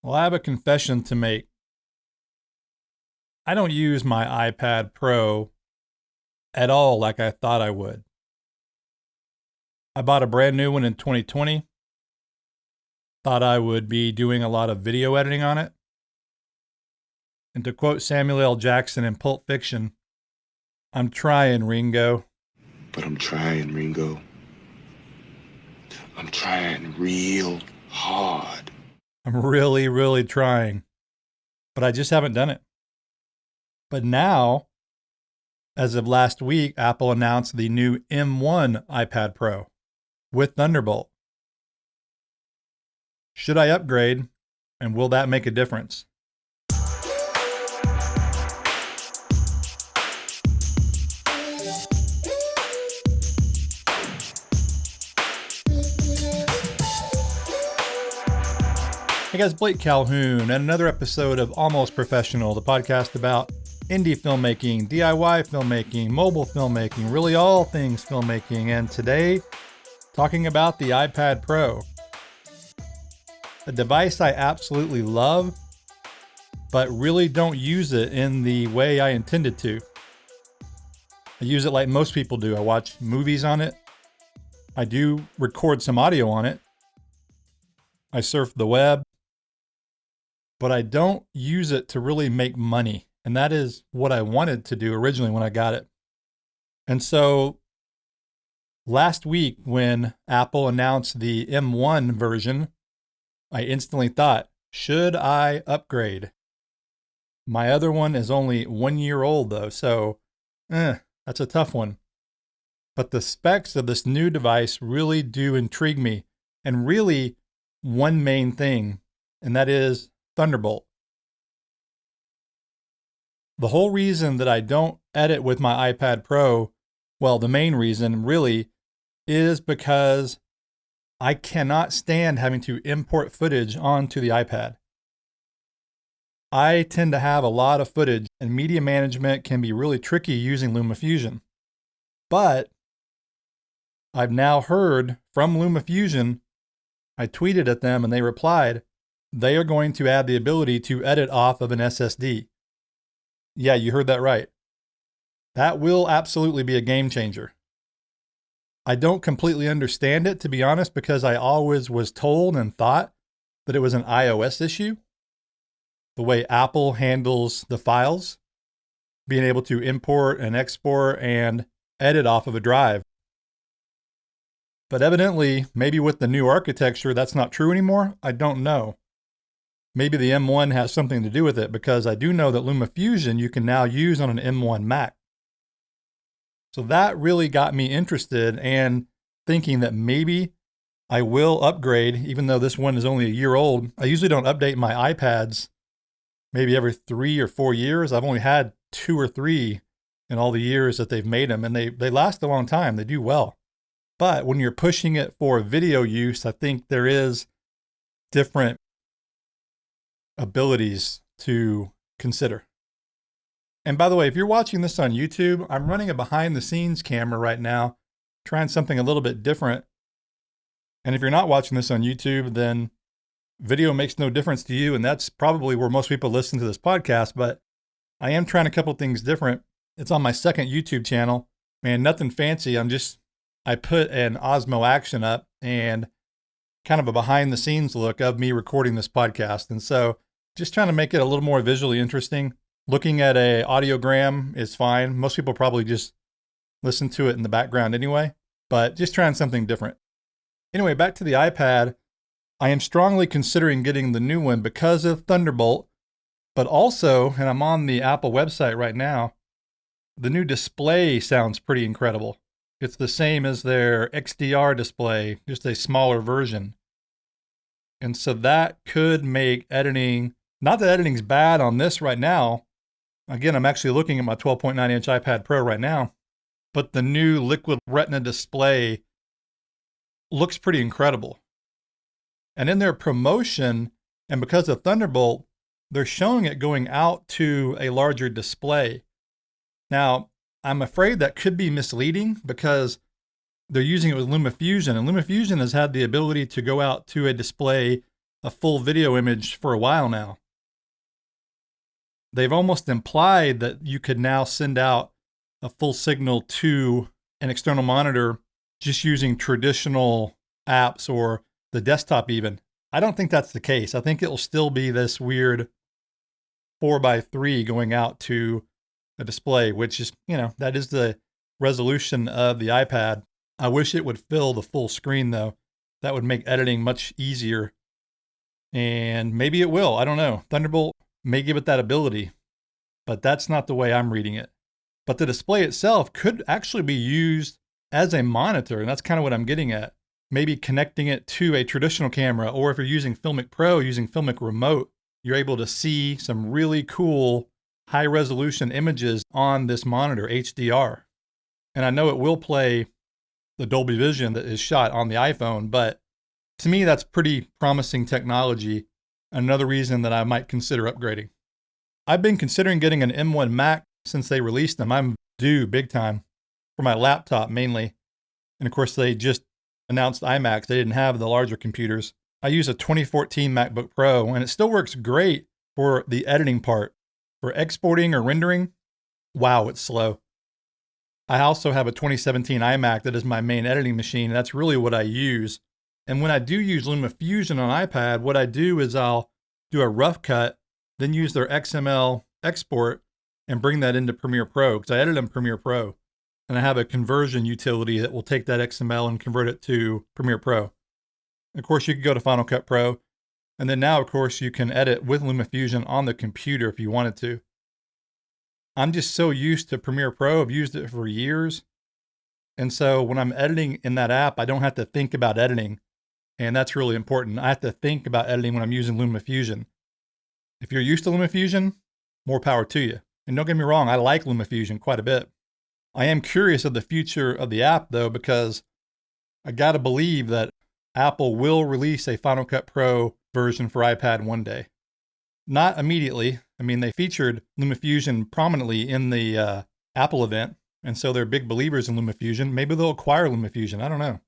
Well, I have a confession to make. I don't use my iPad Pro at all like I thought I would. I bought a brand new one in 2020. Thought I would be doing a lot of video editing on it. And to quote Samuel L. Jackson in Pulp Fiction, I'm trying, Ringo. But I'm trying, Ringo. I'm trying real hard. I'm really, really trying. But I just haven't done it. But now, as of last week, Apple announced the new M1 iPad Pro with Thunderbolt. Should I upgrade, and will that make a difference? Hey guys, Blake Calhoun, and another episode of Almost Professional, the podcast about indie filmmaking, DIY filmmaking, mobile filmmaking, really all things filmmaking. And today, talking about the iPad Pro, a device I absolutely love, but really don't use it in the way I intended to. I use it like most people do. I watch movies on it. I do record some audio on it. I surf the web. But I don't use it to really make money. And that is what I wanted to do originally when I got it. And so last week when Apple announced the M1 version, I instantly thought, should I upgrade? My other one is only 1 year old though, so that's a tough one. But the specs of this new device really do intrigue me. And really one main thing, and that is Thunderbolt. The whole reason that I don't edit with my iPad Pro, well, the main reason really is because I cannot stand having to import footage onto the iPad. I tend to have a lot of footage, and media management can be really tricky using LumaFusion. But I've now heard from LumaFusion, I tweeted at them and they replied, they are going to add the ability to edit off of an SSD. Yeah, you heard that right. That will absolutely be a game changer. I don't completely understand it, to be honest, because I always was told and thought that it was an iOS issue. The way Apple handles the files, being able to import and export and edit off of a drive. But evidently, maybe with the new architecture, that's not true anymore. I don't know. Maybe the M1 has something to do with it, because I do know that LumaFusion you can now use on an M1 Mac. So that really got me interested and thinking that maybe I will upgrade, even though this one is only a year old. I usually don't update my iPads maybe every 3 or 4 years. I've only had 2 or 3 in all the years that they've made them, and they last a long time. They do well. But when you're pushing it for video use, I think there is different abilities to consider. And by the way, if you're watching this on YouTube, I'm running a behind the scenes camera right now, trying something a little bit different. And if you're not watching this on YouTube, then video makes no difference to you. And that's probably where most people listen to this podcast, but I am trying a couple things different. It's on my second YouTube channel, man, nothing fancy. I put an Osmo Action up and kind of a behind the scenes look of me recording this podcast. And so just trying to make it a little more visually interesting. Looking at a audiogram is fine. Most people probably just listen to it in the background anyway, but just trying something different. Anyway, back to the iPad. I am strongly considering getting the new one because of Thunderbolt, but also, and I'm on the Apple website right now, the new display sounds pretty incredible. It's the same as their XDR display, just a smaller version. And so that could make editing, not that editing's bad on this right now. Again, I'm actually looking at my 12.9 inch iPad Pro right now, but the new liquid retina display looks pretty incredible. And in their promotion, and because of Thunderbolt, they're showing it going out to a larger display. Now, I'm afraid that could be misleading because they're using it with LumaFusion, and LumaFusion has had the ability to go out to a display a full video image for a while now. They've almost implied that you could now send out a full signal to an external monitor just using traditional apps or the desktop even. I don't think that's the case. I think it will still be this weird 4:3 going out to a display, which is, that is the resolution of the iPad. I wish it would fill the full screen though. That would make editing much easier. And maybe it will. I don't know. Thunderbolt may give it that ability, but that's not the way I'm reading it. But the display itself could actually be used as a monitor, and that's kind of what I'm getting at. Maybe connecting it to a traditional camera, or if you're using Filmic Pro, using Filmic Remote, you're able to see some really cool high resolution images on this monitor, HDR. And I know it will play the Dolby Vision that is shot on the iPhone, but to me, that's pretty promising technology. Another reason that I might consider upgrading. I've been considering getting an M1 Mac since they released them. I'm due big time for my laptop mainly. And of course, they just announced iMacs. They didn't have the larger computers. I use a 2014 MacBook Pro, and it still works great for the editing part. For exporting or rendering, wow, it's slow. I also have a 2017 iMac that is my main editing machine. And that's really what I use. And when I do use LumaFusion on iPad, what I do is I'll do a rough cut, then use their XML export and bring that into Premiere Pro, because I edit in Premiere Pro. And I have a conversion utility that will take that XML and convert it to Premiere Pro. Of course, you can go to Final Cut Pro. And then now, of course, you can edit with LumaFusion on the computer if you wanted to. I'm just so used to Premiere Pro. I've used it for years. And so when I'm editing in that app, I don't have to think about editing. And that's really important. I have to think about editing when I'm using LumaFusion. If you're used to LumaFusion, more power to you. And don't get me wrong, I like LumaFusion quite a bit. I am curious of the future of the app though, because I gotta believe that Apple will release a Final Cut Pro version for iPad one day. Not immediately. I mean, they featured LumaFusion prominently in the Apple event, and so they're big believers in LumaFusion. Maybe they'll acquire LumaFusion. I don't know.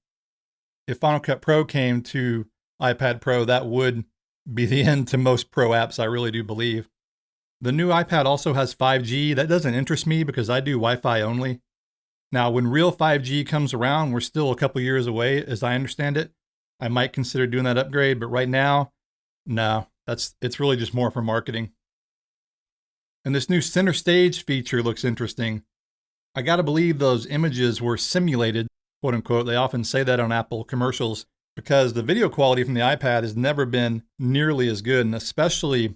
If Final Cut Pro came to iPad Pro, that would be the end to most Pro apps, I really do believe. The new iPad also has 5G. That doesn't interest me because I do Wi-Fi only. Now, when real 5G comes around, we're still a couple years away, as I understand it. I might consider doing that upgrade, but right now, no. It's really just more for marketing. And this new center stage feature looks interesting. I gotta believe those images were simulated, quote unquote. They often say that on Apple commercials because the video quality from the iPad has never been nearly as good, and especially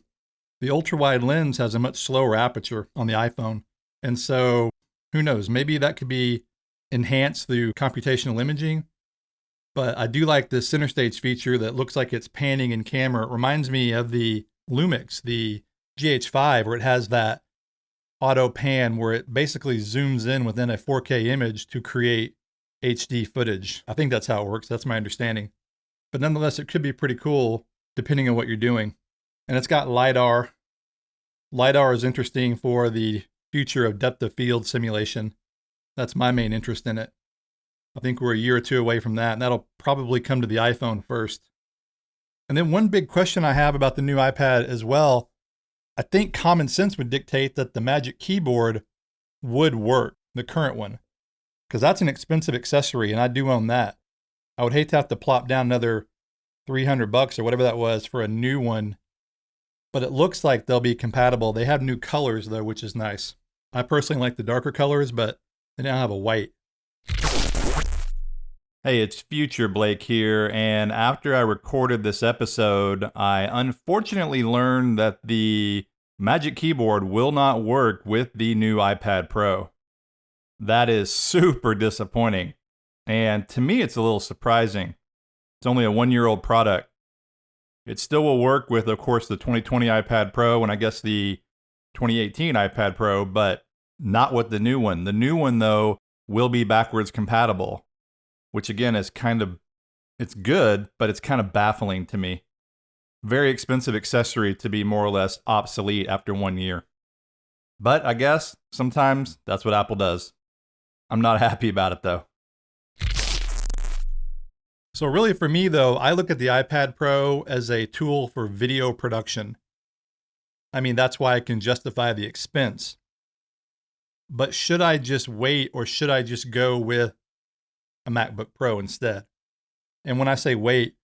the ultra-wide lens has a much slower aperture on the iPhone. And so, who knows, maybe that could be enhanced through computational imaging. But I do like the center stage feature that looks like it's panning in camera. It reminds me of the Lumix, the GH5, where it has that auto pan where it basically zooms in within a 4K image to create HD footage. I think that's how it works. That's my understanding. But nonetheless, it could be pretty cool depending on what you're doing. And it's got LiDAR. LiDAR is interesting for the future of depth of field simulation. That's my main interest in it. I think we're a year or two away from that, and that'll probably come to the iPhone first. And then one big question I have about the new iPad as well, I think common sense would dictate that the Magic Keyboard would work, the current one, because that's an expensive accessory, and I do own that. I would hate to have to plop down another $300 or whatever that was for a new one, but it looks like they'll be compatible. They have new colors though, which is nice. I personally like the darker colors, but they now have a white. Hey, it's Future Blake here, and after I recorded this episode, I unfortunately learned that the Magic Keyboard will not work with the new iPad Pro. That is super disappointing, and to me it's a little surprising. It's only a one-year-old product. It still will work with, of course, the 2020 iPad Pro and I guess the 2018 iPad Pro, but not with the new one. The new one, though, will be backwards compatible, which again is it's good, but it's kind of baffling to me. Very expensive accessory to be more or less obsolete after 1 year. But I guess sometimes that's what Apple does. I'm not happy about it though. So really for me though, I look at the iPad Pro as a tool for video production. I mean, that's why I can justify the expense. But should I just wait, or should I just go with a MacBook Pro instead? And when I say wait,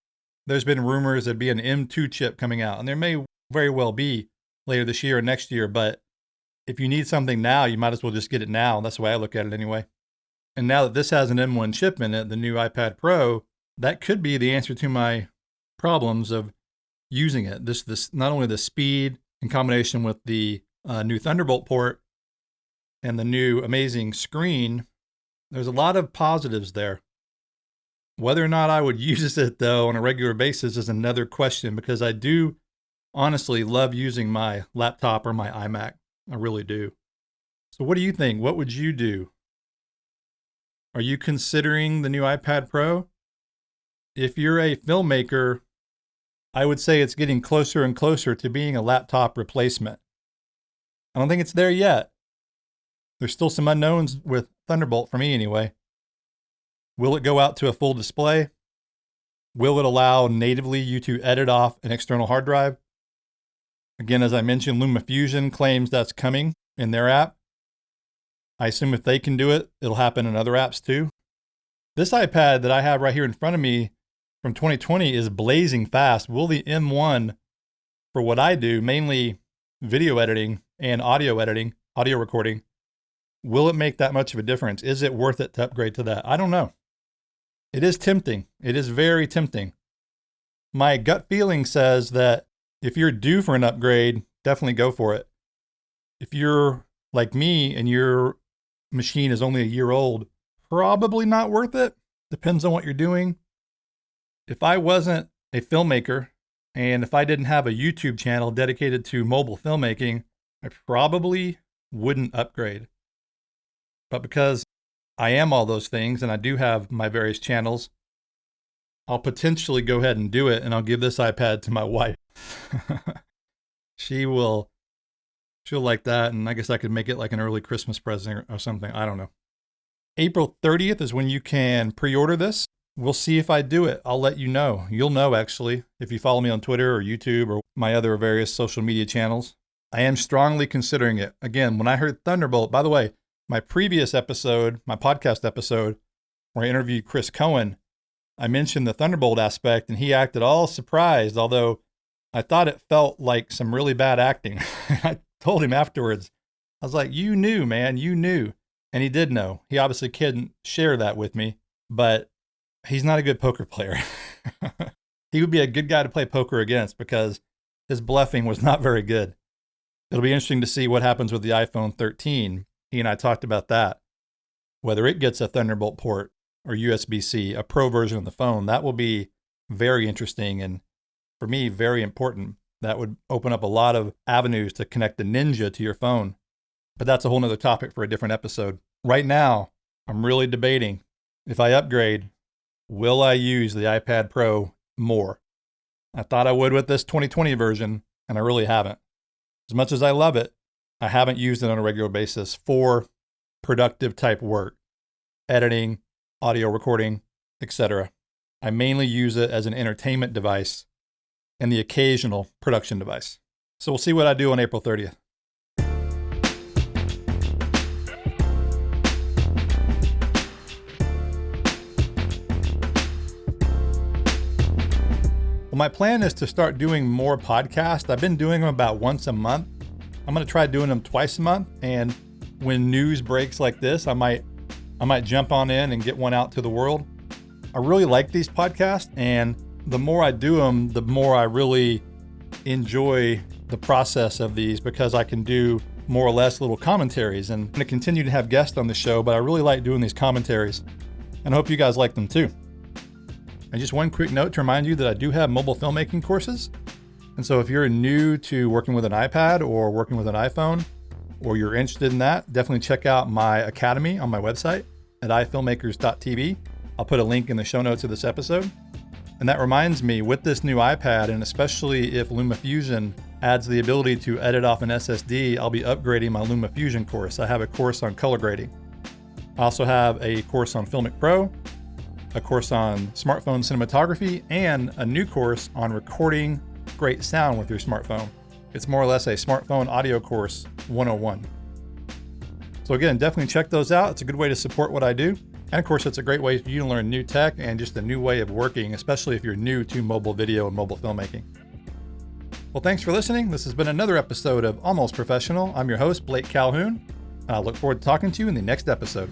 there's been rumors there'd be an M2 chip coming out, and there may very well be later this year or next year, but if you need something now, you might as well just get it now. That's the way I look at it anyway. And now that this has an M1 chip in it, the new iPad Pro, that could be the answer to my problems of using it. This not only the speed in combination with the new Thunderbolt port and the new amazing screen, there's a lot of positives there. Whether or not I would use it though on a regular basis is another question, because I do honestly love using my laptop or my iMac. I really do. So what do you think? What would you do? Are you considering the new iPad Pro? If you're a filmmaker, I would say it's getting closer and closer to being a laptop replacement. I don't think it's there yet. There's still some unknowns with Thunderbolt for me anyway. Will it go out to a full display? Will it allow natively you to edit off an external hard drive? Again, as I mentioned, LumaFusion claims that's coming in their app. I assume if they can do it, it'll happen in other apps too. This iPad that I have right here in front of me from 2020 is blazing fast. Will the M1, for what I do, mainly video editing and audio editing, audio recording, will it make that much of a difference? Is it worth it to upgrade to that? I don't know. It is tempting. It is very tempting. My gut feeling says that if you're due for an upgrade, definitely go for it. If you're like me and your machine is only a year old, probably not worth it. Depends on what you're doing. If I wasn't a filmmaker and if I didn't have a YouTube channel dedicated to mobile filmmaking, I probably wouldn't upgrade. But because I am all those things and I do have my various channels, I'll potentially go ahead and do it, and I'll give this iPad to my wife. She'll like that, and I guess I could make it like an early Christmas present or something. I don't know. April 30th is when you can pre-order this. We'll see if I do it. I'll let you know. You'll know, actually, if you follow me on Twitter or YouTube or my other various social media channels. I am strongly considering it. Again, when I heard Thunderbolt, by the way, my previous episode, my podcast episode, where I interviewed Chris Cohen, I mentioned the Thunderbolt aspect, and he acted all surprised, although I thought it felt like some really bad acting. I told him afterwards, I was like, you knew, man, you knew. And he did know. He obviously couldn't share that with me, but he's not a good poker player. He would be a good guy to play poker against because his bluffing was not very good. It'll be interesting to see what happens with the iPhone 13. He and I talked about that. Whether it gets a Thunderbolt port or USB-C, a pro version of the phone, that will be very interesting and, for me, very important. That would open up a lot of avenues to connect the Ninja to your phone. But that's a whole nother topic for a different episode. Right now, I'm really debating if I upgrade, will I use the iPad Pro more? I thought I would with this 2020 version, and I really haven't. As much as I love it, I haven't used it on a regular basis for productive type work, editing, audio recording, etc. I mainly use it as an entertainment device and the occasional production device. So we'll see what I do on April 30th. Well, my plan is to start doing more podcasts. I've been doing them about once a month. I'm going to try doing them twice a month. And when news breaks like this, I might jump on in and get one out to the world. I really like these podcasts, and the more I do them, the more I really enjoy the process of these, because I can do more or less little commentaries, and I'm going to continue to have guests on the show, but I really like doing these commentaries, and I hope you guys like them too. And just one quick note to remind you that I do have mobile filmmaking courses. And so if you're new to working with an iPad or working with an iPhone, or you're interested in that, definitely check out my academy on my website at ifilmmakers.tv. I'll put a link in the show notes of this episode. And that reminds me, with this new iPad, and especially if LumaFusion adds the ability to edit off an SSD, I'll be upgrading my LumaFusion course. I have a course on color grading. I also have a course on Filmic Pro, a course on smartphone cinematography, and a new course on recording great sound with your smartphone. It's more or less a smartphone audio course 101. So again, definitely check those out. It's a good way to support what I do. And of course, it's a great way for you to learn new tech and just a new way of working, especially if you're new to mobile video and mobile filmmaking. Well, thanks for listening. This has been another episode of Almost Professional. I'm your host, Blake Calhoun, and I look forward to talking to you in the next episode.